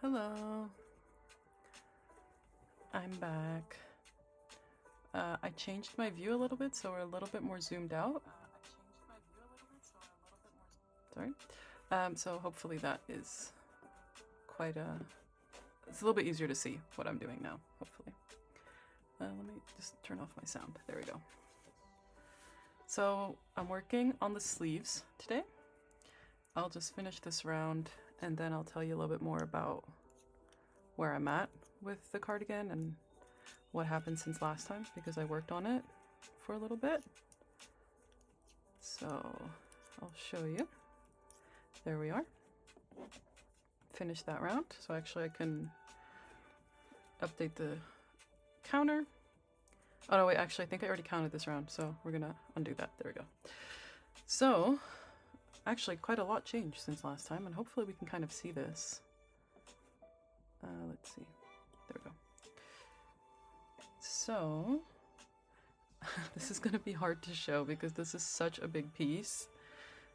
Hello. I'm back. I changed my view a little bit so we're a little bit more zoomed out. Sorry. So hopefully that is quite it's a little bit easier to see what I'm doing now, hopefully. Let me just turn off my sound. There we go. So I'm working on the sleeves today. I'll just finish this round and then I'll tell you a little bit more about where I'm at with the cardigan and what happened since last time, because I worked on it for a little bit. So I'll show you. There we are. Finish that round. So actually I can update the counter. Oh no, wait, actually I think I already counted this round, so we're gonna undo that. There we go. So actually quite a lot changed since last time, and hopefully we can kind of see this. Let's see. There we go. So this is gonna be hard to show because this is such a big piece.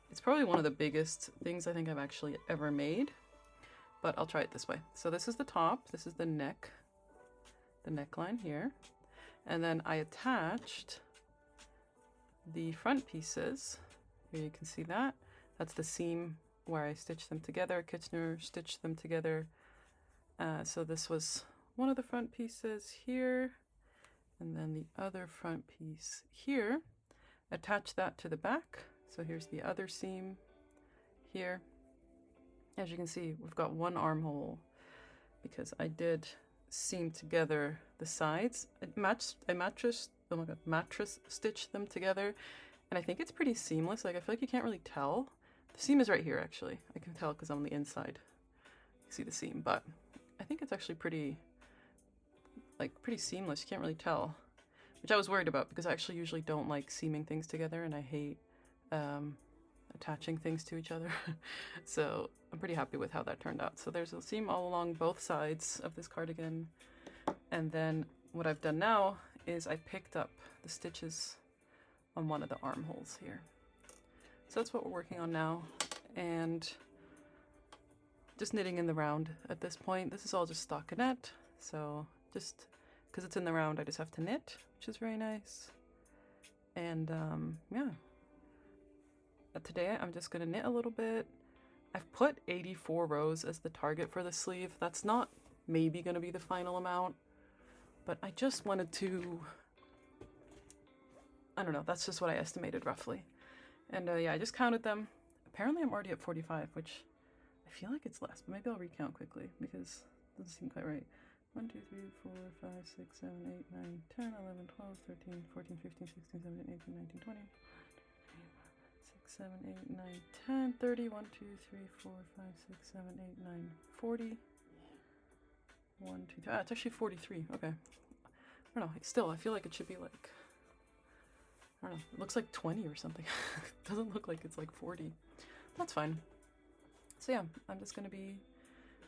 It's probably one of the biggest things I think I've actually ever made, but I'll try it this way. So this is the top, this is the neckline here. And then I attached the front pieces. Here you can see that. That's the seam where I stitched them together. Kitchener stitched them together. So this was one of the front pieces here, and then the other front piece here. Attach that to the back. So here's the other seam here. As you can see, we've got one armhole because I did seam together the sides. I mattress stitched them together, and I think it's pretty seamless. Like, I feel like you can't really tell. The seam is right here, actually. I can tell because I'm on the inside. You see the seam, but I think it's actually pretty seamless. You can't really tell, which I was worried about because I actually usually don't like seaming things together, and I hate attaching things to each other. So I'm pretty happy with how that turned out. So there's a seam all along both sides of this cardigan, and then what I've done now is I picked up the stitches on one of the armholes here. So that's what we're working on now, and just knitting in the round at this point. This is all just stockinette, so just because it's in the round I just have to knit, which is very nice. And yeah, today I'm just gonna knit a little bit. I've put 84 rows as the target for the sleeve. That's not maybe gonna be the final amount, but I just wanted to, I don't know, that's just what I estimated roughly. And yeah, I just counted them. Apparently I'm already at 45, which I feel like it's less, but maybe I'll recount quickly because it doesn't seem quite right. 1, 2, 3, 4, 5, 6, 7, 8, 9, 10, 11, 12, 13, 14, 15, 16, 17, 18, 19, 20. 6, 7, 8, 9, 10, 30, 1, 2, 3, 4, 5, 6, 7, 8, 9, 40. 1, 2, 3. Ah, it's actually 43. Okay. I don't know. Still, I feel like it should be like, I don't know. It looks like 20 or something. It doesn't look like it's like 40. That's fine. So yeah, I'm just going to be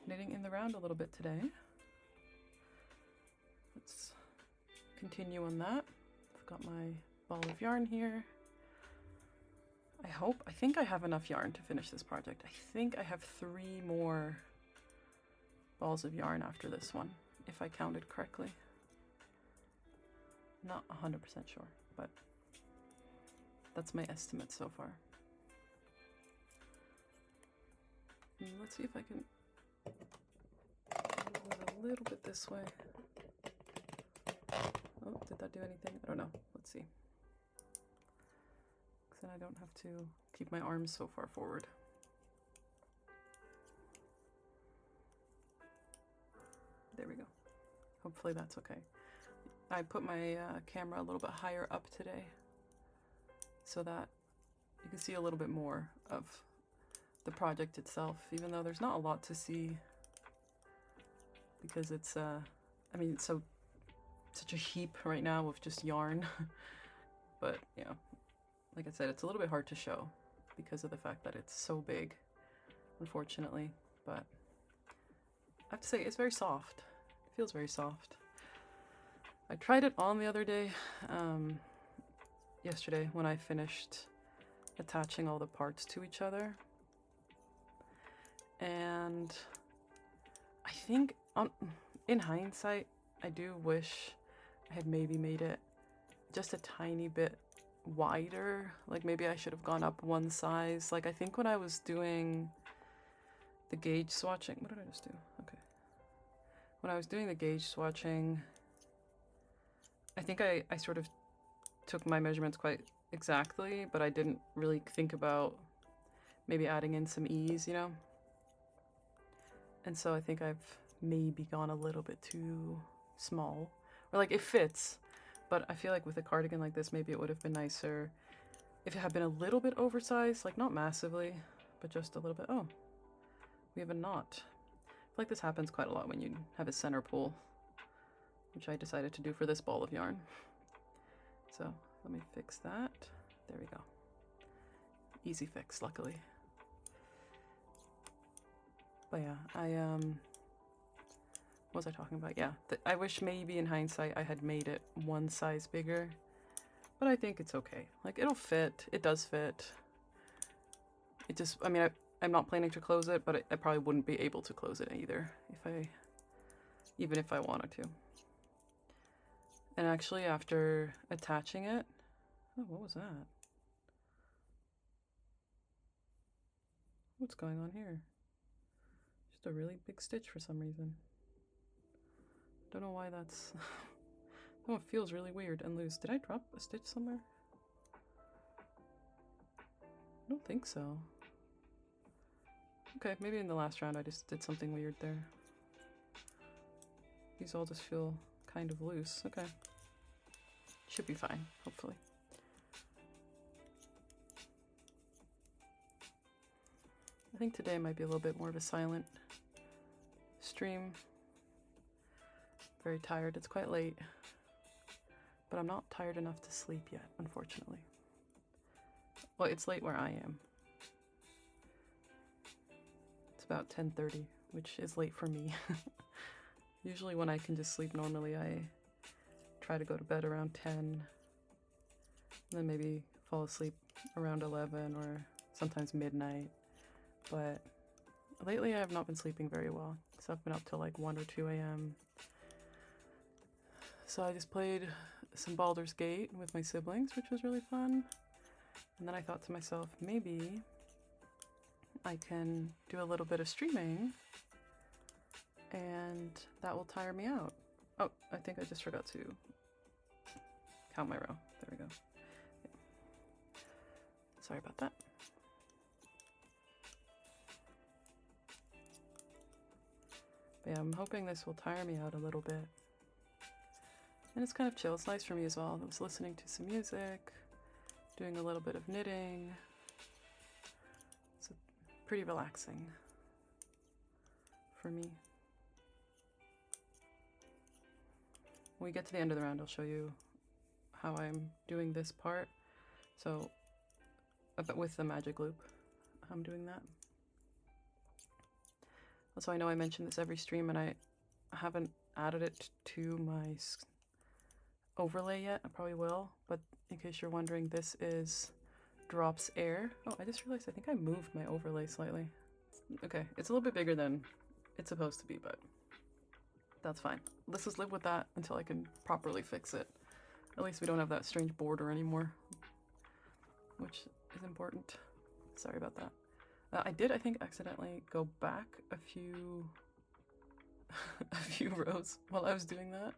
knitting in the round a little bit today. Let's continue on that. I've got my ball of yarn here. I think I have enough yarn to finish this project. I think I have 3 more balls of yarn after this one, if I counted correctly. Not 100% sure, but that's my estimate so far. And let's see if I can move it a little bit this way. Oh, did that do anything? I don't know. Let's see. Because then I don't have to keep my arms so far forward. There we go. Hopefully that's okay. I put my camera a little bit higher up today so that you can see a little bit more of the project itself, even though there's not a lot to see because it's, I mean, it's such a heap right now of just yarn. But, you know, like I said, it's a little bit hard to show because of the fact that it's so big, unfortunately. But I have to say, it's very soft. It feels very soft. I tried it on the other day, yesterday, when I finished attaching all the parts to each other. And I think in hindsight, I do wish I had maybe made it just a tiny bit wider. Like maybe I should have gone up one size. Like I think when I was doing the gauge swatching, what did I just do? Okay. When I was doing the gauge swatching, I think I sort of took my measurements quite exactly, but I didn't really think about maybe adding in some ease, you know? And so I think I've maybe gone a little bit too small. Or like it fits, but I feel like with a cardigan like this, maybe it would have been nicer if it had been a little bit oversized, like not massively, but just a little bit. Oh, we have a knot. I feel like this happens quite a lot when you have a center pull, which I decided to do for this ball of yarn. So let me fix that. There we go. Easy fix, luckily. But yeah, what was I talking about? Yeah, I wish maybe in hindsight I had made it one size bigger, but I think it's okay. Like it'll fit. It does fit. It just, I mean, I'm not planning to close it, but I probably wouldn't be able to close it either even if I wanted to. And actually after attaching it, oh, what was that? What's going on here? Just a really big stitch for some reason. Don't know why that's... oh, it feels really weird and loose. Did I drop a stitch somewhere? I don't think so. Okay, maybe in the last round I just did something weird there. These all just feel kind of loose. Okay. Should be fine, hopefully. I think today might be a little bit more of a silent stream. Very tired. It's quite late, but I'm not tired enough to sleep yet, unfortunately. Well, it's late where I am. It's about 10:30, which is late for me. Usually when I can just sleep normally, I try to go to bed around 10, and then maybe fall asleep around 11 or sometimes midnight. But lately I have not been sleeping very well, because I've been up till like 1 or 2 a.m. So I just played some Baldur's Gate with my siblings, which was really fun. And then I thought to myself, maybe I can do a little bit of streaming and that will tire me out. Oh, I think I just forgot to count my row. There we go. Sorry about that. But yeah, I'm hoping this will tire me out a little bit. And it's kind of chill. It's nice for me as well. I was listening to some music, doing a little bit of knitting. It's pretty relaxing for me. When we get to the end of the round, I'll show you how I'm doing this part. So, with the magic loop, I'm doing that. Also, I know I mention this every stream, and I haven't added it to my overlay yet. I probably will, but in case you're wondering, this is Drops Air. Oh, I just realized I think I moved my overlay slightly. Okay, it's a little bit bigger than it's supposed to be, but that's fine. Let's just live with that until I can properly fix it. At least we don't have that strange border anymore, which is important. Sorry about that. I did, I think, accidentally go back a few a few rows while I was doing that.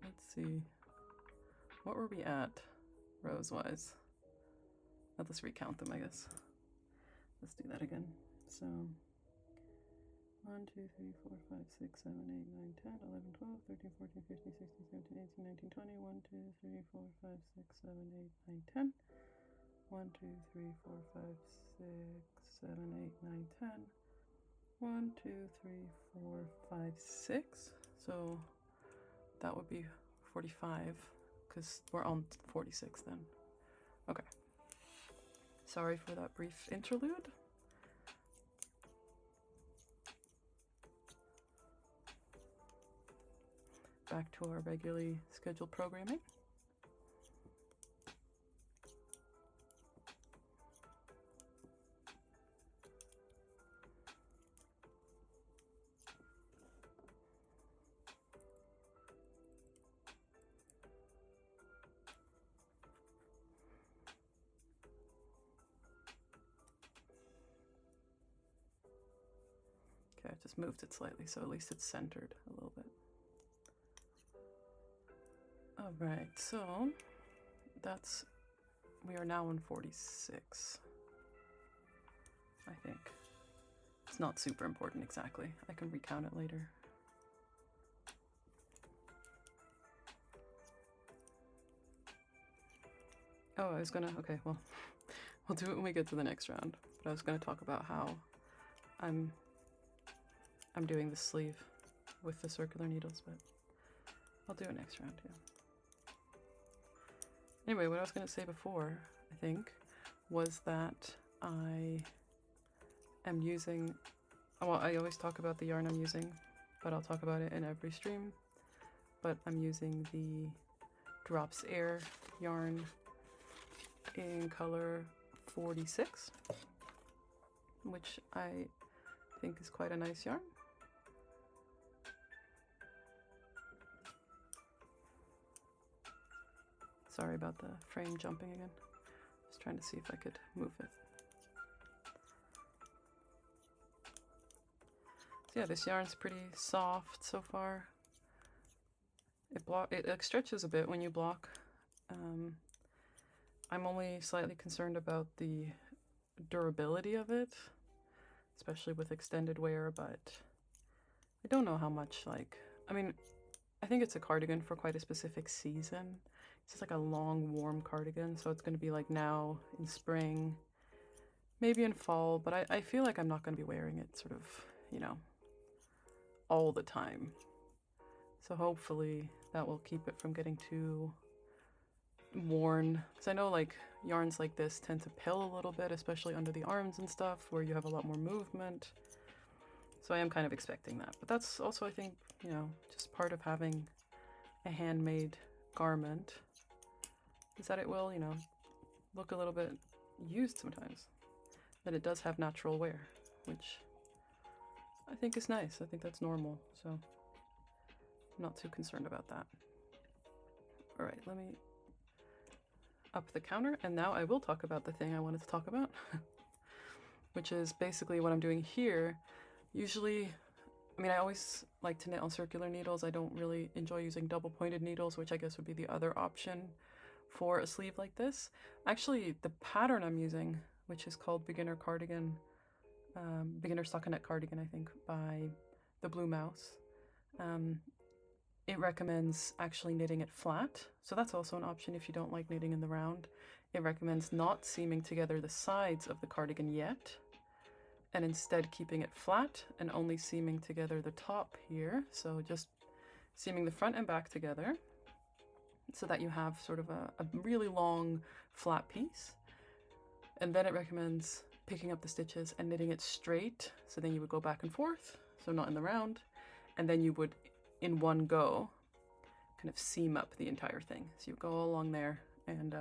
Let's see. What were we at, rows-wise? Let's recount them, I guess. Let's do that again. So, 1, 2, 3, 4, 5, 6, 7, 8, 9, 10, 11, 12, 13, 14, 15, 16, 17, 18, 19, 20. 1, 2, 3, 4, 5, 6, 7, 8, 9, 10. 1, 2, 3, 4, 5, 6, 7, 8, 9, 10. 1, 2, 3, 4, 5, 6. So that would be 45, because we're on 46 then. Okay. Sorry for that brief interlude. Back to our regularly scheduled programming. Okay, I just moved it slightly, so at least it's centered a little bit. All right, so we are now on 46, I think. It's not super important exactly. I can recount it later. Oh, okay, well, we'll do it when we get to the next round. But I was gonna talk about how I'm doing the sleeve with the circular needles, but I'll do it next round, yeah. Anyway, what I was going to say before, I think, was that I am using, well, I always talk about the yarn I'm using, but I'll talk about it in every stream. But I'm using the Drops Air yarn in color 46, which I think is quite a nice yarn. Sorry about the frame jumping again. Just trying to see if I could move it. So yeah, this yarn's pretty soft so far. It stretches a bit when you block. I'm only slightly concerned about the durability of it, especially with extended wear, but I don't know how much, like, I mean, I think it's a cardigan for quite a specific season. It's just like a long, warm cardigan, so it's going to be like now in spring, maybe in fall, but I feel like I'm not going to be wearing it sort of, you know, all the time. So hopefully that will keep it from getting too worn. Because I know like yarns like this tend to pill a little bit, especially under the arms and stuff, where you have a lot more movement. So I am kind of expecting that. But that's also, I think, you know, just part of having a handmade garment, is that it will, you know, look a little bit used sometimes. That it does have natural wear, which I think is nice. I think that's normal, so I'm not too concerned about that. All right, let me up the counter, and now I will talk about the thing I wanted to talk about, which is basically what I'm doing here. Usually, I mean, I always like to knit on circular needles. I don't really enjoy using double-pointed needles, which I guess would be the other option for a sleeve like this. Actually, the pattern I'm using, which is called Beginner Cardigan, Beginner Stockinette Cardigan, I think, by the Blue Mouse. It recommends actually knitting it flat, so that's also an option if you don't like knitting in the round. It recommends not seaming together the sides of the cardigan yet, and instead keeping it flat and only seaming together the top here. So just seaming the front and back together so that you have sort of a really long flat piece. And then it recommends picking up the stitches and knitting it straight. So then you would go back and forth, so not in the round. And then you would, in one go, kind of seam up the entire thing. So you go along there and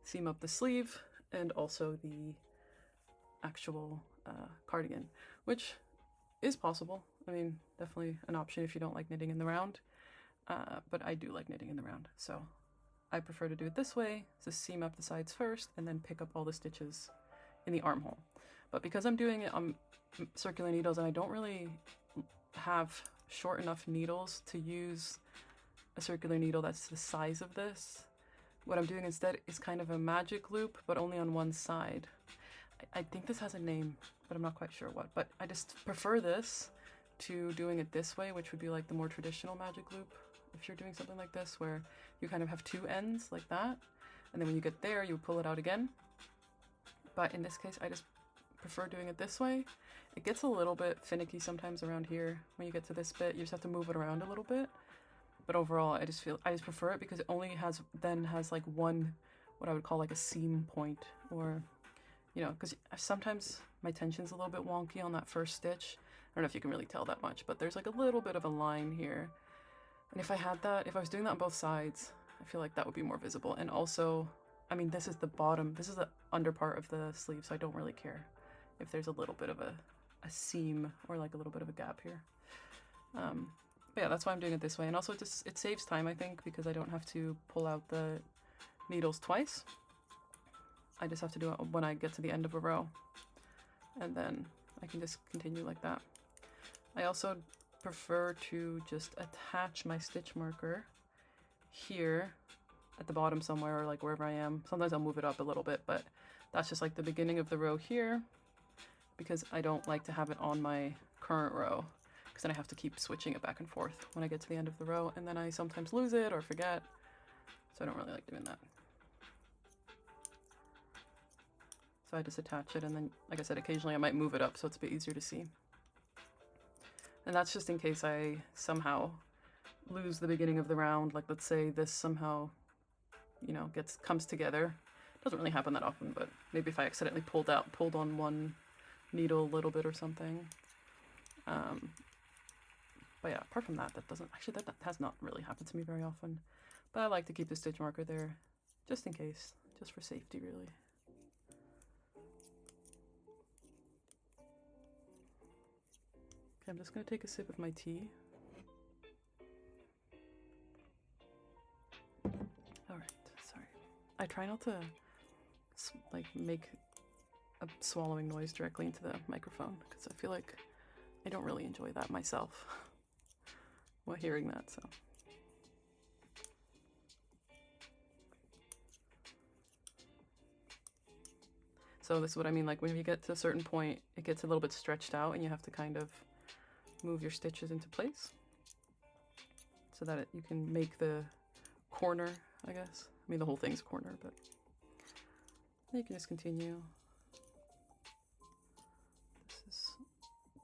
seam up the sleeve and also the actual cardigan, which is possible. I mean, definitely an option if you don't like knitting in the round, but I do like knitting in the round, so I prefer to do it this way, to seam up the sides first and then pick up all the stitches in the armhole. But because I'm doing it on circular needles and I don't really have short enough needles to use a circular needle that's the size of this, what I'm doing instead is kind of a magic loop, but only on one side. I think this has a name, but I'm not quite sure what. But I just prefer this to doing it this way, which would be like the more traditional magic loop. If you're doing something like this, where you kind of have two ends like that, and then when you get there, you pull it out again. But in this case, I just prefer doing it this way. It gets a little bit finicky sometimes around here. When you get to this bit, you just have to move it around a little bit. But overall, I just prefer it because it only has like one, what I would call like a seam point, or, you know, because sometimes my tension's a little bit wonky on that first stitch. I don't know if you can really tell that much, but there's like a little bit of a line here. And if I was doing that on both sides, I feel like that would be more visible. And also, I mean, this is the bottom, this is the under part of the sleeve, so I don't really care if there's a little bit of a seam or like a little bit of a gap here. But yeah, that's why I'm doing it this way. And also it saves time, I think, because I don't have to pull out the needles twice. I just have to do it when I get to the end of a row, and then I can just continue like that. I also prefer to just attach my stitch marker here at the bottom somewhere, or like wherever I am. Sometimes I'll move it up a little bit, but that's just like the beginning of the row here, because I don't like to have it on my current row, because then I have to keep switching it back and forth when I get to the end of the row, and then I sometimes lose it or forget, so I don't really like doing that. So I just attach it, and then, like I said, occasionally I might move it up so it's a bit easier to see. And that's just in case I somehow lose the beginning of the round. Like, let's say this somehow, you know, comes together. Doesn't really happen that often, but maybe if I accidentally pulled on one needle a little bit or something. But yeah, apart from that, that has not really happened to me very often. But I like to keep the stitch marker there, just in case, just for safety, really. Okay, I'm just gonna take a sip of my tea. Alright, sorry. I try not to like make a swallowing noise directly into the microphone, because I feel like I don't really enjoy that myself while hearing that, so. So this is what I mean, like when you get to a certain point, it gets a little bit stretched out and you have to kind of move your stitches into place so that you can make the corner, I guess. I mean, the whole thing's a corner, but you can just continue. This is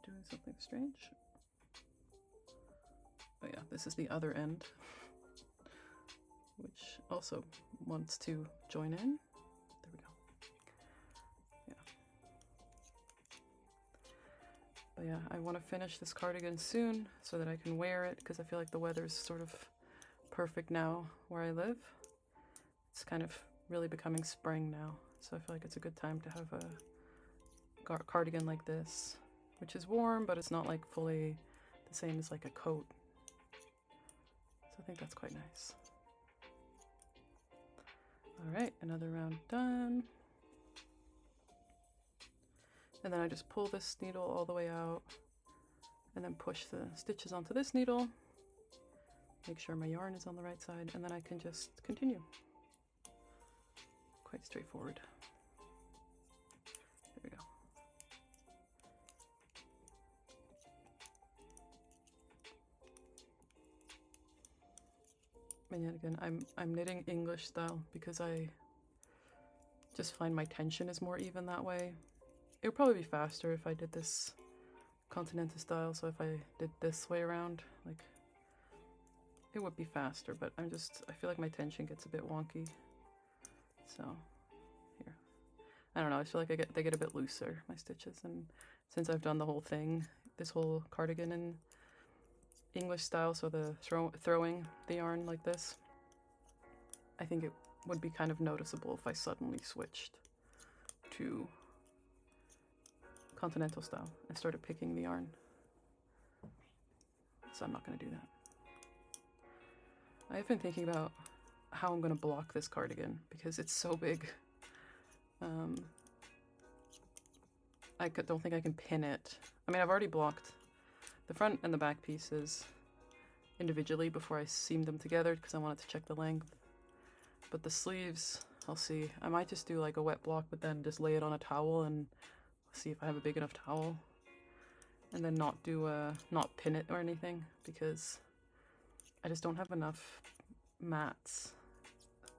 doing something strange. Oh yeah, this is the other end, which also wants to join in. There we go. Yeah. But yeah, I want to finish this cardigan soon so that I can wear it, because I feel like the weather's sort of perfect now where I live. It's kind of really becoming spring now, so I feel like it's a good time to have a cardigan like this, which is warm, but it's not like fully the same as like a coat. So I think that's quite nice. All right, another round done. And then I just pull this needle all the way out and then push the stitches onto this needle. Make sure my yarn is on the right side, and then I can just continue. Quite straightforward. There we go. And yet again, I'm knitting English style because I just find my tension is more even that way. It would probably be faster if I did this continental style, so if I did this way around, like, it would be faster, but I feel like my tension gets a bit wonky. So, here. I don't know, I feel like they get a bit looser, my stitches, and since I've done the whole thing, this whole cardigan in English style, so the throwing the yarn like this, I think it would be kind of noticeable if I suddenly switched to continental style and started picking the yarn. So I'm not going to do that. I've been thinking about how I'm going to block this cardigan because it's so big. I don't think I can pin it. I mean, I've already blocked the front and the back pieces individually before I seamed them together because I wanted to check the length. But the sleeves, I'll see. I might just do like a wet block, but then just lay it on a towel and see if I have a big enough towel. And then not pin it or anything, because I just don't have enough mats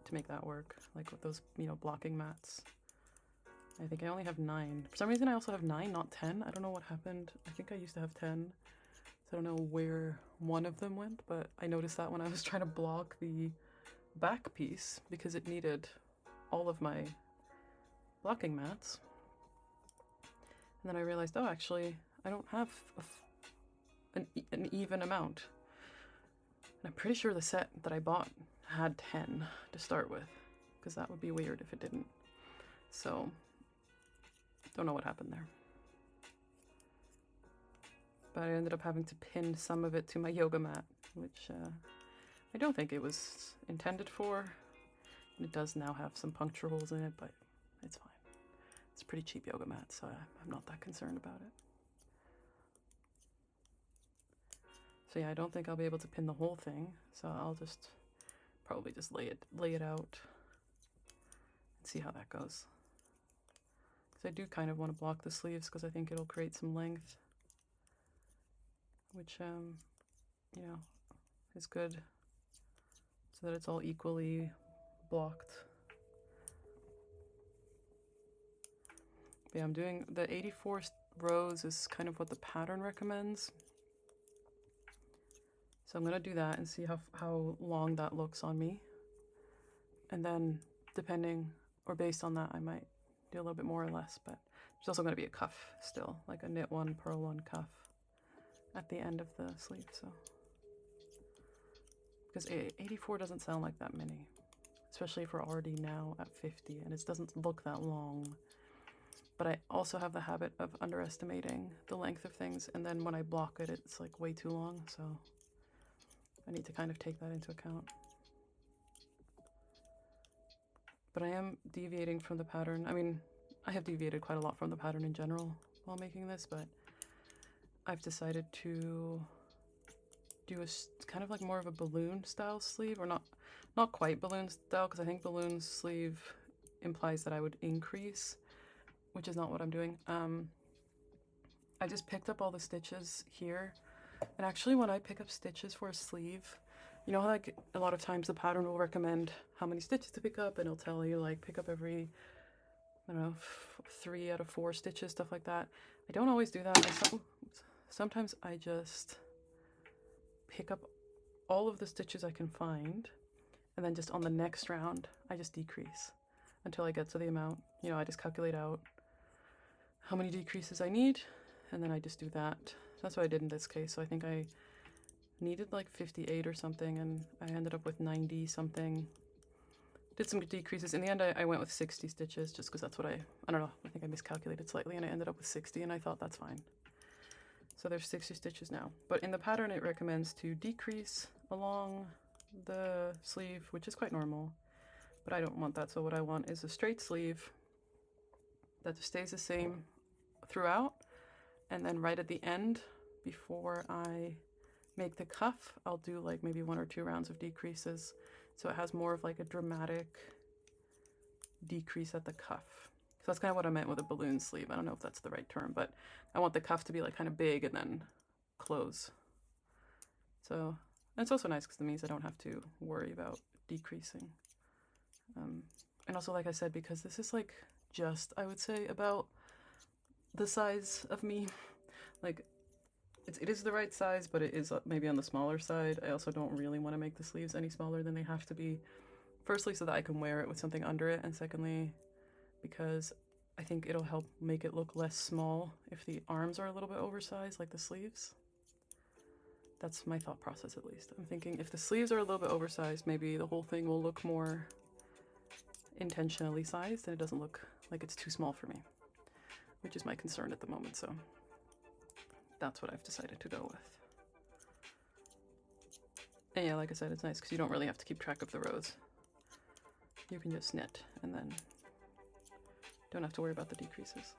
to make that work. Like with those, blocking mats. I think I only have 9. For some reason I also have 9, not 10. I don't know what happened. I think I used to have 10. So I don't know where one of them went, but I noticed that when I was trying to block the back piece because it needed all of my blocking mats. And then I realized, oh, actually, I don't have an even amount. And I'm pretty sure the set that I bought had 10 to start with, because that would be weird if it didn't. So, don't know what happened there. But I ended up having to pin some of it to my yoga mat, which I don't think it was intended for. And it does now have some puncture holes in it, but it's fine. It's a pretty cheap yoga mat, so I'm not that concerned about it. So yeah, I don't think I'll be able to pin the whole thing, so I'll just probably just lay it out and see how that goes. Because I do kind of want to block the sleeves because I think it'll create some length, which you know, is good, so that it's all equally blocked. But yeah, I'm doing the 84 rows is kind of what the pattern recommends. So I'm gonna do that and see how long that looks on me. And then depending, or based on that, I might do a little bit more or less, but there's also gonna be a cuff still, like a knit one, purl one cuff at the end of the sleeve, so. Because 84 doesn't sound like that many, especially if we're already now at 50 and it doesn't look that long. But I also have the habit of underestimating the length of things, and then when I block it, it's like way too long, so I need to kind of take that into account. But I am deviating from the pattern. I mean, I have deviated quite a lot from the pattern in general while making this, but I've decided to do a kind of like more of a balloon style sleeve, or not quite balloon style, because I think balloon sleeve implies that I would increase, which is not what I'm doing. I just picked up all the stitches here. And actually, when I pick up stitches for a sleeve, you know how like a lot of times the pattern will recommend how many stitches to pick up, and it'll tell you like pick up every, I don't know, 3 out of 4 stitches, stuff like that. I don't always do that. Sometimes I just pick up all of the stitches I can find, and then just on the next round, I just decrease until I get to the amount. You know, I just calculate out how many decreases I need, and then I just do that. That's what I did in this case. So I think I needed like 58 or something, and I ended up with 90 something. Did some decreases. In the end, I went with 60 stitches just because that's what I don't know, I think I miscalculated slightly, and I ended up with 60, and I thought that's fine. So there's 60 stitches now. But in the pattern, it recommends to decrease along the sleeve, which is quite normal, but I don't want that. So what I want is a straight sleeve that stays the same throughout, and then right at the end, before I make the cuff, I'll do like maybe 1 or 2 rounds of decreases, so it has more of like a dramatic decrease at the cuff. So that's kind of what I meant with a balloon sleeve. I don't know if that's the right term, but I want the cuff to be like kind of big and then close. So it's also nice because it means I don't have to worry about decreasing. And also, like I said, because this is like just, I would say, about the size of me. Like, it is the right size, but it is maybe on the smaller side. I also don't really want to make the sleeves any smaller than they have to be. Firstly, so that I can wear it with something under it, and secondly, because I think it'll help make it look less small if the arms are a little bit oversized, like the sleeves. That's my thought process, at least. I'm thinking if the sleeves are a little bit oversized, maybe the whole thing will look more intentionally sized, and it doesn't look like it's too small for me, which is my concern at the moment, so that's what I've decided to go with. And yeah, like I said, it's nice because you don't really have to keep track of the rows. You can just knit and then don't have to worry about the decreases.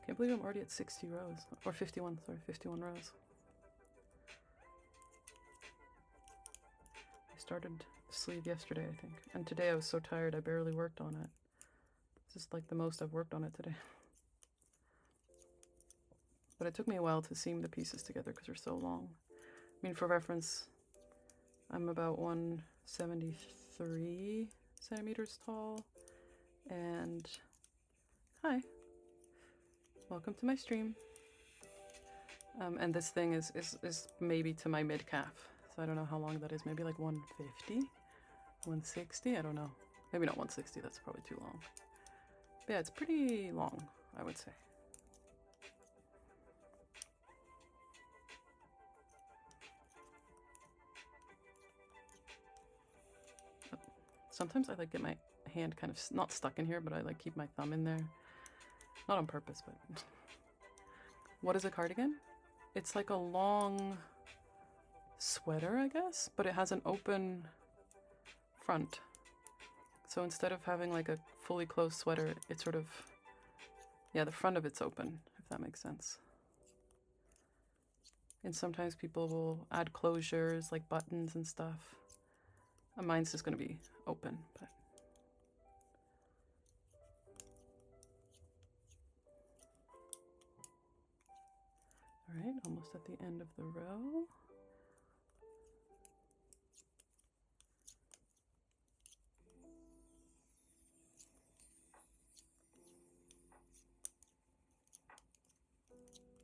Can't believe I'm already at 60 rows, or 51, sorry, 51 rows. I started the sleeve yesterday, I think, and today I was so tired I barely worked on it. It's just like the most I've worked on it today. But it took me a while to seam the pieces together because they're so long. I mean, for reference, I'm about 173 centimeters tall, and hi, welcome to my stream. And this thing is maybe to my mid-calf, so I don't know how long that is, maybe like 150, 160, I don't know. Maybe not 160, that's probably too long. But yeah, it's pretty long, I would say. Sometimes I like get my hand kind of not stuck in here, but I like keep my thumb in there. Not on purpose, but... What is a cardigan? It's like a long sweater, I guess, but it has an open front. So instead of having like a fully closed sweater, it's sort of, yeah, the front of it's open, if that makes sense. And sometimes people will add closures like buttons and stuff. Mine's just going to be open, but. All right, almost at the end of the row.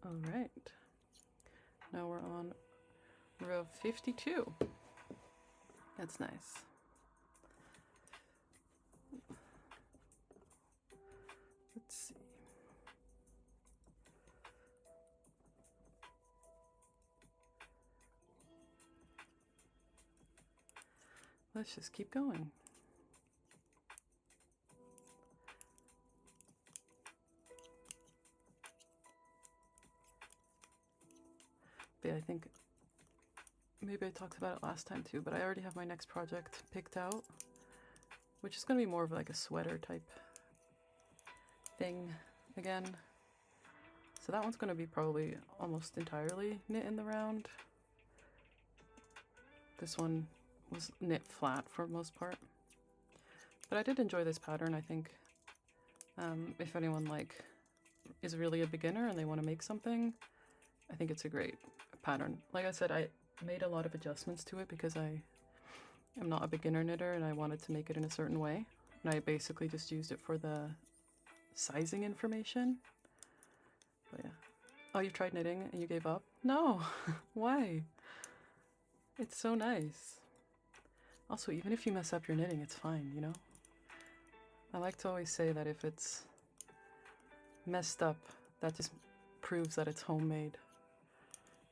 All right, now we're on row 52. That's nice. Let's see. Let's just keep going. But yeah, I think maybe I talked about it last time too, but I already have my next project picked out, which is going to be more of like a sweater type thing again. So that one's going to be probably almost entirely knit in the round. This one was knit flat for the most part. But I did enjoy this pattern. I think if anyone like is really a beginner and they want to make something, I think it's a great pattern. Like I said, I made a lot of adjustments to it because I am not a beginner knitter and I wanted to make it in a certain way. And I basically just used it for the sizing information. But yeah. Oh, you've tried knitting and you gave up? No. Why? It's so nice. Also, even if you mess up your knitting, it's fine, you know? I like to always say that if it's messed up, that just proves that it's homemade.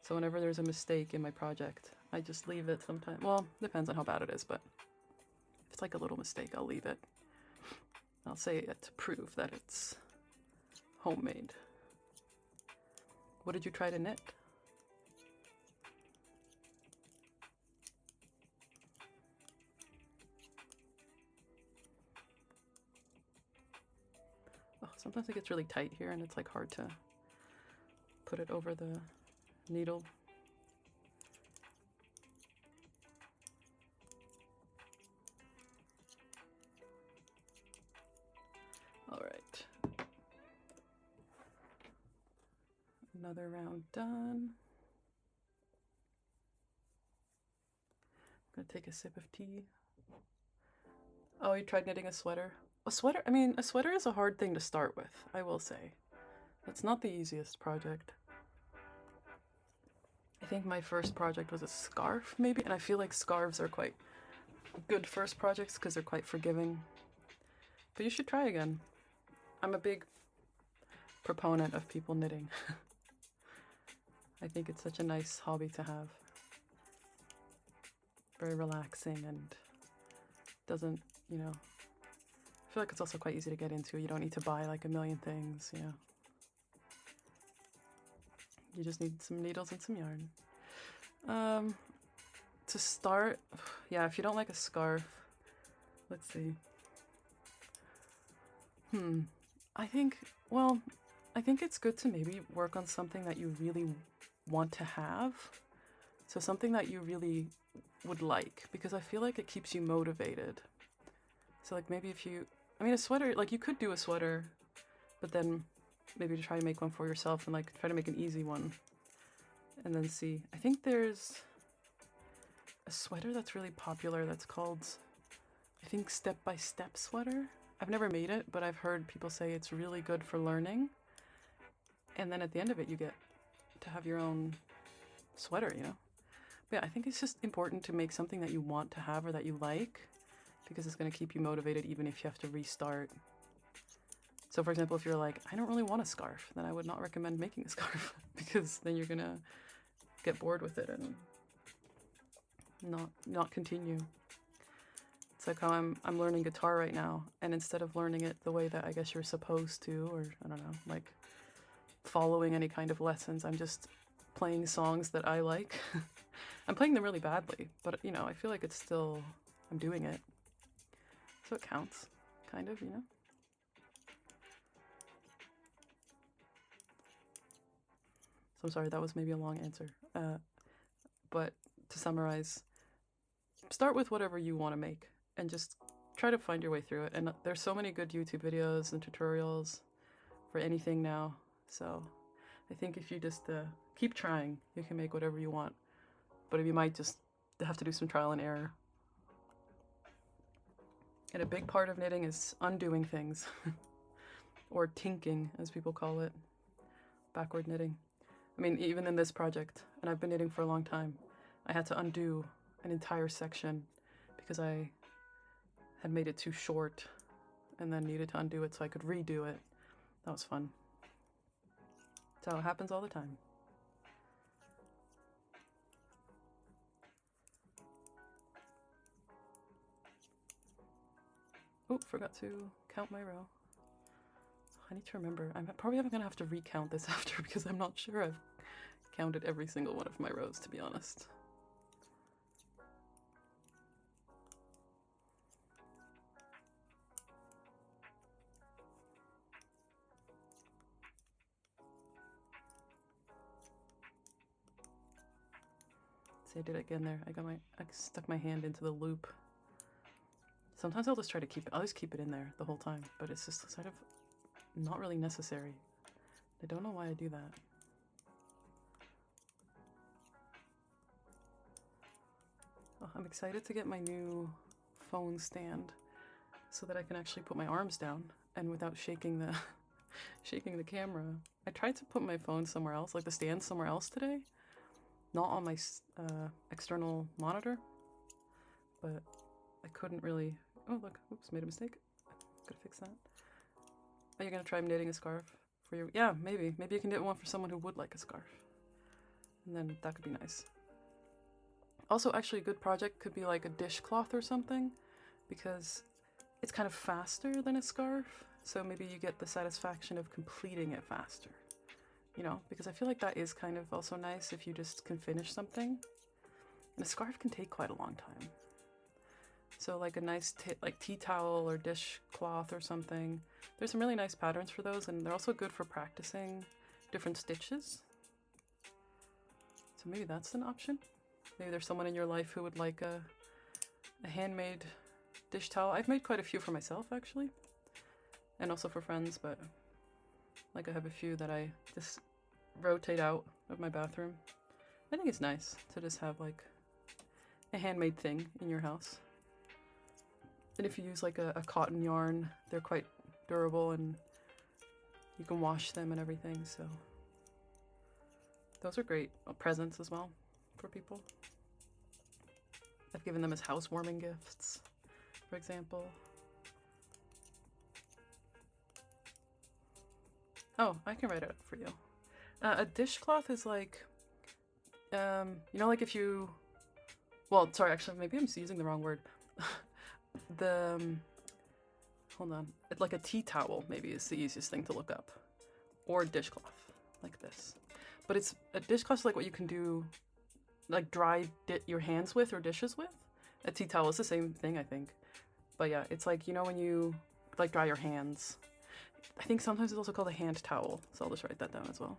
So whenever there's a mistake in my project, I just leave it sometimes. Well, depends on how bad it is, but if it's like a little mistake, I'll leave it. I'll say it to prove that it's homemade. What did you try to knit? Oh, sometimes it gets really tight here and it's like hard to put it over the needle. All right. Another round done. I'm gonna take a sip of tea. Oh, you tried knitting a sweater? A sweater? I mean, a sweater is a hard thing to start with, I will say. It's not the easiest project. I think my first project was a scarf, maybe, and I feel like scarves are quite good first projects because they're quite forgiving. But you should try again. I'm a big proponent of people knitting. I think it's such a nice hobby to have. Very relaxing and doesn't, you know, I feel like it's also quite easy to get into. You don't need to buy like a million things, you know. You just need some needles and some yarn. To start, yeah, if you don't like a scarf, let's see. I think it's good to maybe work on something that you really want to have. So something that you really would like, because I feel like it keeps you motivated. So like maybe if you, I mean a sweater, like you could do a sweater, but then maybe to try to make one for yourself and like try to make an easy one. And then see, I think there's a sweater that's really popular that's called, I think, Step by Step sweater. I've never made it, but I've heard people say it's really good for learning. And then at the end of it, you get to have your own sweater, you know? But yeah, I think it's just important to make something that you want to have or that you like, because it's going to keep you motivated even if you have to restart. So for example, if you're like, I don't really want a scarf, then I would not recommend making a scarf because then you're going to get bored with it and not continue. It's like how I'm learning guitar right now, and instead of learning it the way that I guess you're supposed to, or I don't know, like following any kind of lessons, I'm just playing songs that I like. I'm playing them really badly, but you know, I feel like it's still, I'm doing it. So it counts, kind of, you know? So I'm sorry, that was maybe a long answer. But to summarize, start with whatever you want to make and just try to find your way through it. And there's so many good YouTube videos and tutorials for anything now. So I think if you just keep trying, you can make whatever you want. But you might just have to do some trial and error. And a big part of knitting is undoing things. Or tinking, as people call it. Backward knitting. I mean, even in this project, and I've been knitting for a long time, I had to undo an entire section because I had made it too short and then needed to undo it so I could redo it. That was fun. So it happens all the time. Oh, forgot to count my row. I need to remember. I'm probably gonna have to recount this after because I'm not sure I've counted every single one of my rows, to be honest. See, I did it again there. I stuck my hand into the loop. Sometimes I'll just try to I'll just keep it in there the whole time, but it's just sort of not really necessary. I don't know why I do that. Oh, I'm excited to get my new phone stand so that I can actually put my arms down and without shaking the shaking the camera. I tried to put my phone somewhere else, like the stand somewhere else today, not on my external monitor, but I couldn't really. Oh look, oops, made a mistake. Gotta fix that. Are you gonna try knitting a scarf for your? Yeah, maybe. Maybe you can knit one for someone who would like a scarf, and then that could be nice. Also, actually, a good project could be like a dishcloth or something, because it's kind of faster than a scarf. So maybe you get the satisfaction of completing it faster. You know, because I feel like that is kind of also nice if you just can finish something. And a scarf can take quite a long time. So like a nice like tea towel or dishcloth or something. There's some really nice patterns for those, and they're also good for practicing different stitches. So maybe that's an option. Maybe there's someone in your life who would like a handmade dish towel. I've made quite a few for myself, actually. And also for friends, but like I have a few that I just rotate out of my bathroom. I think it's nice to just have like a handmade thing in your house. And if you use like a cotton yarn, they're quite durable and you can wash them and everything, so those are great presents as well for people. I've given them as housewarming gifts, for example. Oh, I can write it up for you. A dishcloth is like, you know, like if you, well, sorry, actually, maybe I'm using the wrong word. Hold on. Like a tea towel, maybe, is the easiest thing to look up. Or a dishcloth, like this. But it's, a dishcloth is like what you can do, like dry your hands with or dishes with. A tea towel is the same thing, I think. But yeah, it's like, you know, when you like dry your hands. I think sometimes it's also called a hand towel, so I'll just write that down as well.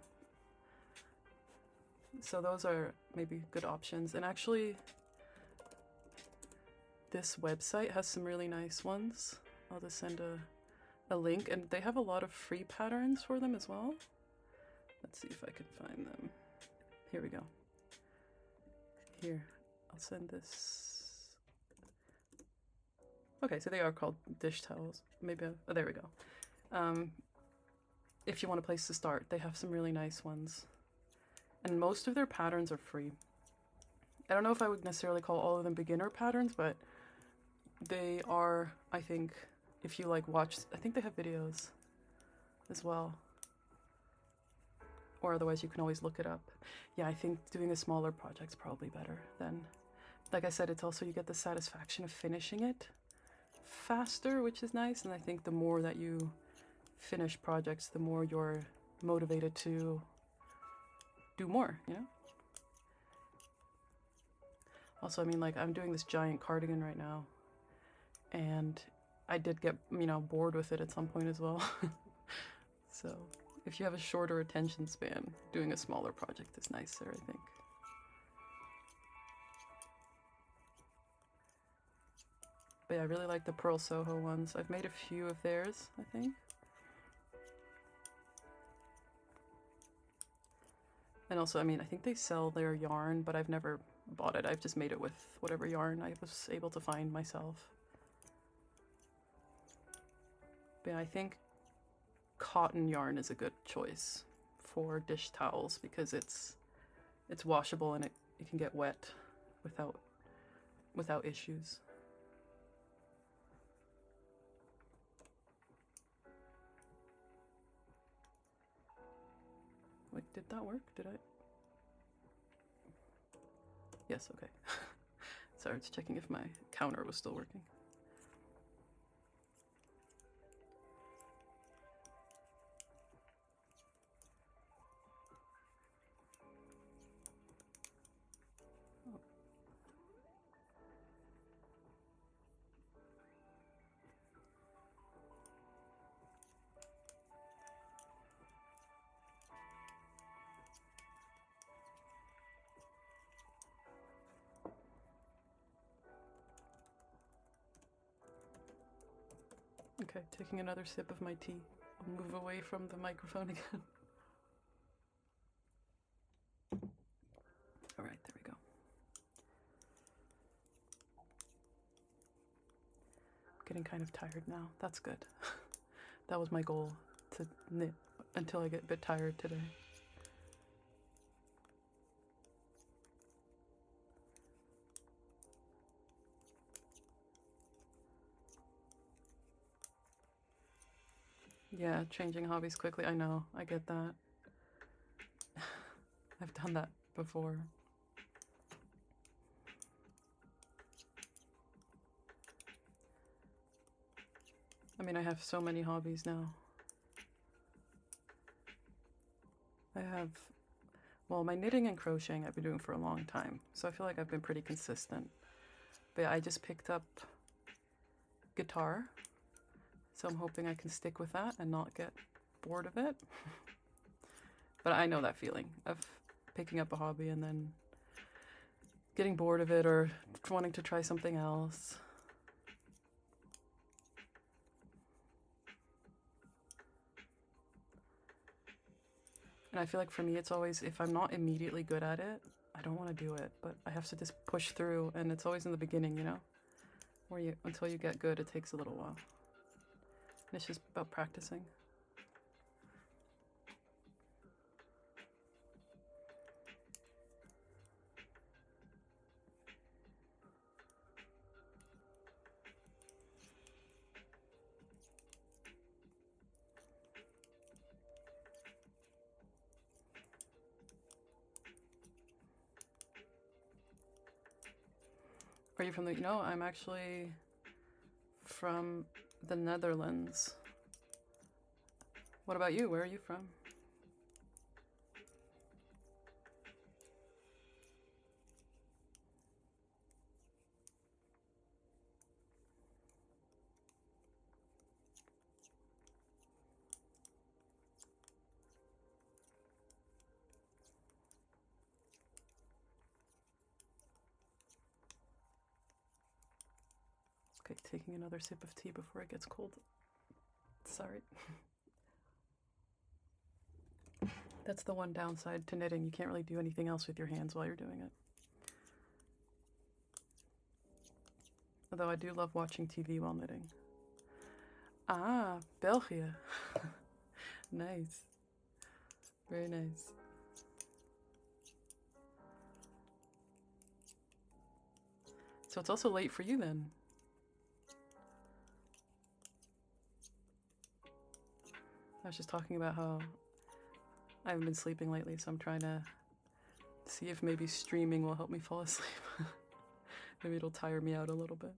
So those are maybe good options. And actually, this website has some really nice ones. I'll just send a link, and they have a lot of free patterns for them as well. Let's see if I can find them. Here we go. Here, I'll send this. Okay, so they are called dish towels. Maybe, oh, there we go. If you want a place to start, they have some really nice ones. And most of their patterns are free. I don't know if I would necessarily call all of them beginner patterns, but they are, I think, if you like watch, I think they have videos as well. Or otherwise you can always look it up. Yeah, I think doing a smaller project's probably better than, like I said, it's also, you get the satisfaction of finishing it faster, which is nice. And I think the more that you finish projects, the more you're motivated to do more, you know? Also, I mean, like, I'm doing this giant cardigan right now, and I did get, you know, bored with it at some point as well. So if you have a shorter attention span, doing a smaller project is nicer, I think. But yeah, I really like the Pearl Soho ones. I've made a few of theirs, I think. And also, I mean, I think they sell their yarn, but I've never bought it. I've just made it with whatever yarn I was able to find myself. But yeah, I think cotton yarn is a good choice for dish towels because it's washable and it can get wet without issues. Wait, did that work? Did I? Yes, okay. Sorry, it's checking if my counter was still working. Okay, taking another sip of my tea. I'll move away from the microphone again. All right, there we go. Getting kind of tired now. That's good. That was my goal, to knit until I get a bit tired today. Yeah, changing hobbies quickly. I know, I get that. I've done that before. I mean, I have so many hobbies now. I have, well, my knitting and crocheting I've been doing for a long time, so I feel like I've been pretty consistent. But yeah, I just picked up guitar, so I'm hoping I can stick with that and not get bored of it. But I know that feeling of picking up a hobby and then getting bored of it or wanting to try something else. And I feel like for me, it's always, if I'm not immediately good at it, I don't want to do it, but I have to just push through, and it's always in the beginning, you know? Where until you get good, it takes a little while. And it's just about practicing. Are you from the, no, I'm actually from the Netherlands. What about you? Where are you from? Okay, taking another sip of tea before it gets cold. Sorry. That's the one downside to knitting. You can't really do anything else with your hands while you're doing it. Although I do love watching TV while knitting. Ah, België. Nice. Very nice. So it's also late for you then. I was just talking about how I haven't been sleeping lately, so I'm trying to see if maybe streaming will help me fall asleep. Maybe it'll tire me out a little bit.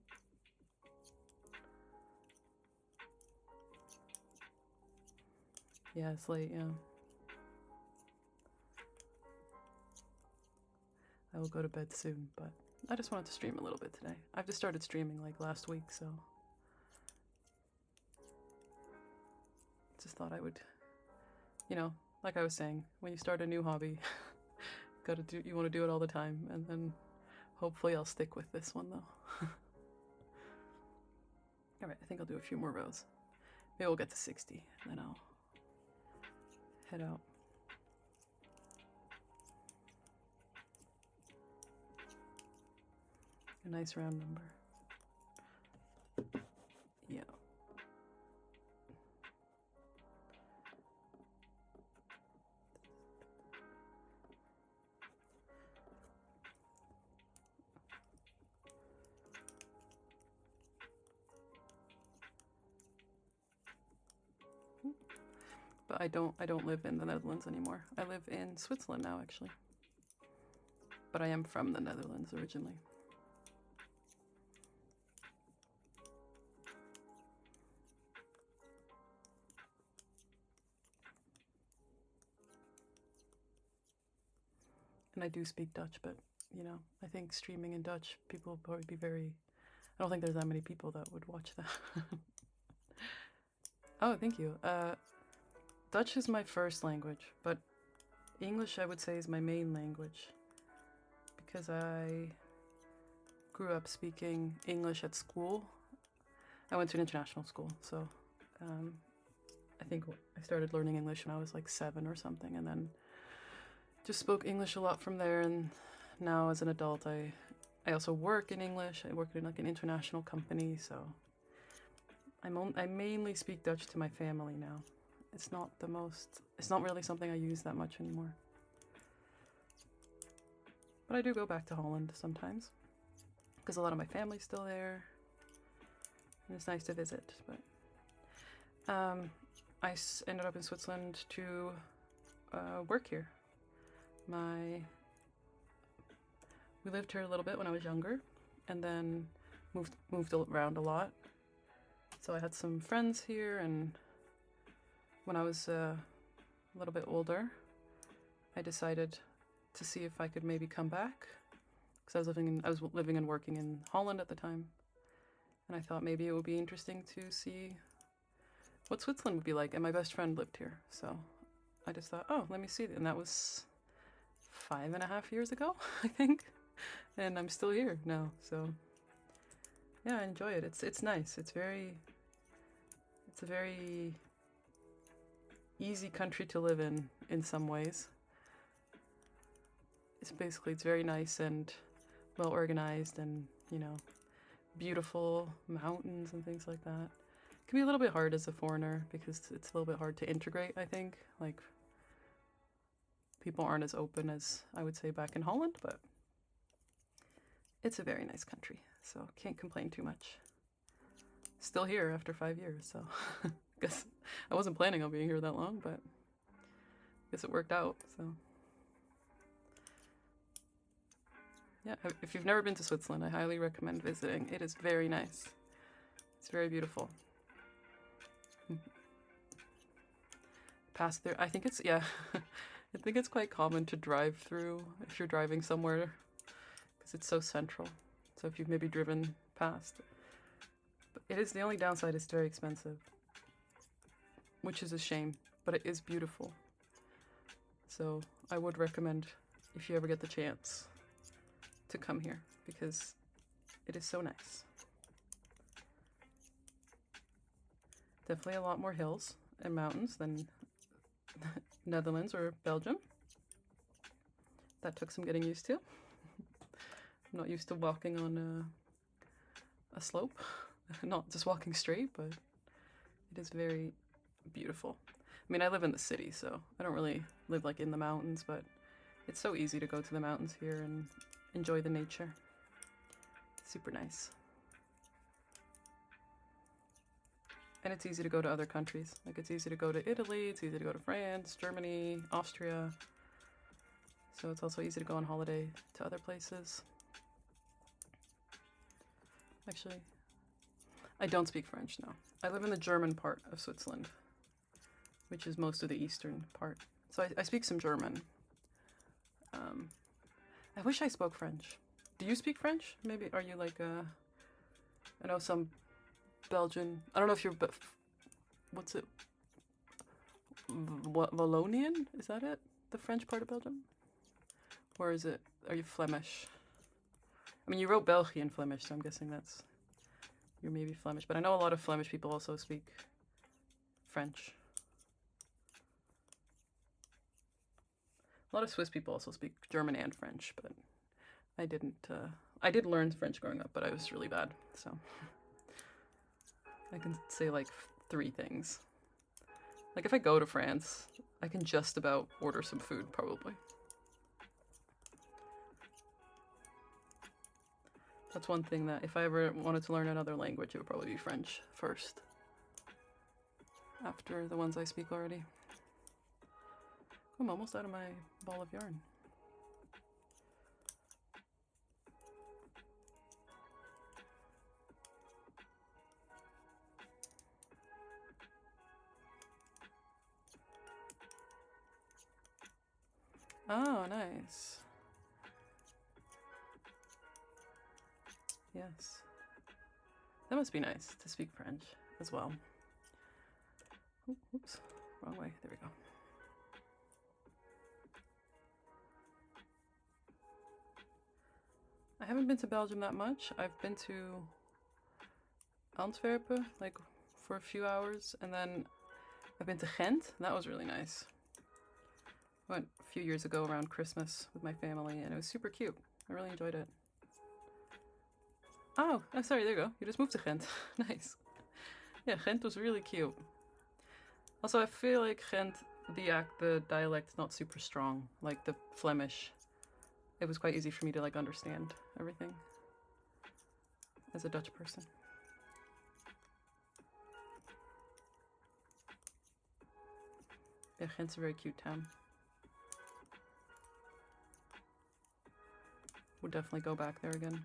Yeah, it's late, yeah. I will go to bed soon, but I just wanted to stream a little bit today. I've just started streaming like last week, so just thought I would, you know, like I was saying, when you start a new hobby, you want to do it all the time, and then hopefully I'll stick with this one though. All right, I think I'll do a few more rows. Maybe we'll get to 60, and then I'll head out. A nice round number. Yeah. But I don't live in the Netherlands anymore. I live in Switzerland now, actually. But I am from the Netherlands originally. And I do speak Dutch, but, you know, I think streaming in Dutch, people would probably be very... I don't think there's that many people that would watch that. Oh, thank you. Dutch is my first language, but English I would say is my main language. Because I grew up speaking English at school. I went to an international school, so I think I started learning English when I was like 7 or something, and then just spoke English a lot from there. And now as an adult, I also work in English. I work in like an international company, so I mainly speak Dutch to my family now. It's not really something I use that much anymore. But I do go back to Holland sometimes, because a lot of my family's still there, and it's nice to visit. But I ended up in Switzerland to work here. We lived here a little bit when I was younger, and then moved around a lot. So I had some friends here, and when I was a little bit older, I decided to see if I could maybe come back, because I was living and working in Holland at the time, and I thought maybe it would be interesting to see what Switzerland would be like. And my best friend lived here, so I just thought, oh, let me see. And that was 5.5 years ago, I think, and I'm still here now. So yeah, I enjoy it. It's nice. It's a very easy country to live in some ways. It's very nice and well organized, and, you know, beautiful mountains and things like that. It can be a little bit hard as a foreigner, because it's a little bit hard to integrate, I think. Like, people aren't as open as I would say back in Holland, but it's a very nice country, so can't complain too much. Still here after 5 years, so guess I wasn't planning on being here that long, but guess it worked out. So yeah, if you've never been to Switzerland, I highly recommend visiting. It is very nice. It's very beautiful. Pass through. I think it's I think it's quite common to drive through if you're driving somewhere, because it's so central. So if you've maybe driven past, but the only downside is very expensive, which is a shame, but it is beautiful. So I would recommend, if you ever get the chance, to come here, because it is so nice. Definitely a lot more hills and mountains than Netherlands or Belgium. That took some getting used to. I'm not used to walking on a slope, not just walking straight, but it is very beautiful. I mean, I live in the city, so I don't really live like in the mountains, but it's so easy to go to the mountains here and enjoy the nature. It's super nice. And it's easy to go to other countries. Like, it's easy to go to Italy, it's easy to go to France, Germany, Austria. So it's also easy to go on holiday to other places. Actually, I don't speak French, no. I live in the German part of Switzerland, which is most of the eastern part. So I speak some German. I wish I spoke French. Do you speak French? Maybe, are you like I know some Belgian, I don't know if you're, but what's it? Wallonian? Is that it? The French part of Belgium? Or is it, are you Flemish? I mean, you wrote Belgian Flemish, so I'm guessing that's, you're maybe Flemish. But I know a lot of Flemish people also speak French. A lot of Swiss people also speak German and French, but I didn't, I did learn French growing up, but I was really bad, so. I can say like 3 things. Like if I go to France, I can just about order some food, probably. That's one thing that if I ever wanted to learn another language, it would probably be French first, after the ones I speak already. I'm almost out of my ball of yarn. Oh, nice. Yes. That must be nice to speak French as well. Oops, wrong way. There we go. I haven't been to Belgium that much. I've been to Antwerp, like for a few hours, and then I've been to Ghent, and that was really nice. I went a few years ago around Christmas with my family, and it was super cute. I really enjoyed it. Oh, sorry, there you go. You just moved to Ghent. Nice. Yeah, Ghent was really cute. Also, I feel like Ghent, the dialect's not super strong, like the Flemish. It was quite easy for me to like understand everything as a Dutch person. Yeah, Ghent's a very cute town. Would definitely go back there again.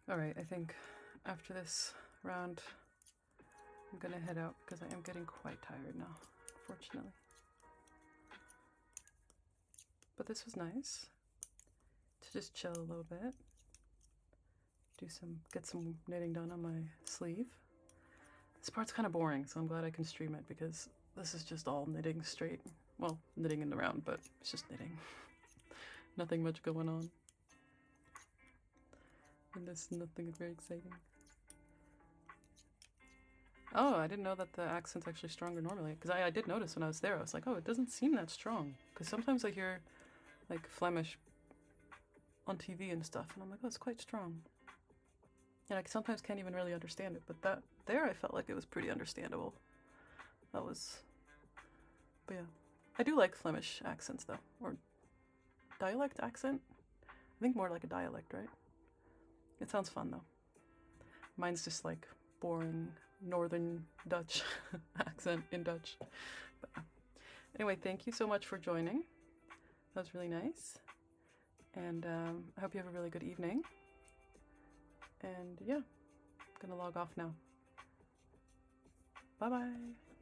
Alright, I think after this round, I'm gonna head out because I am getting quite tired now, unfortunately. But this was nice to just chill a little bit, get some knitting done on my sleeve. This part's kind of boring, so I'm glad I can stream it because this is just all knitting straight. Well, knitting in the round, but it's just knitting. Nothing much going on. And this is nothing very exciting. Oh, I didn't know that the accent's actually stronger normally. Because I did notice when I was there, I was like, oh, it doesn't seem that strong. Because sometimes I hear like Flemish on TV and stuff, and I'm like, oh, it's quite strong. And I sometimes can't even really understand it, but there I felt like it was pretty understandable. But yeah. I do like Flemish accents though, or dialect accent? I think more like a dialect, right? It sounds fun though. Mine's just like boring Northern Dutch accent in Dutch. But anyway, thank you so much for joining. That was really nice. And I hope you have a really good evening. And yeah, I'm gonna log off now. Bye bye.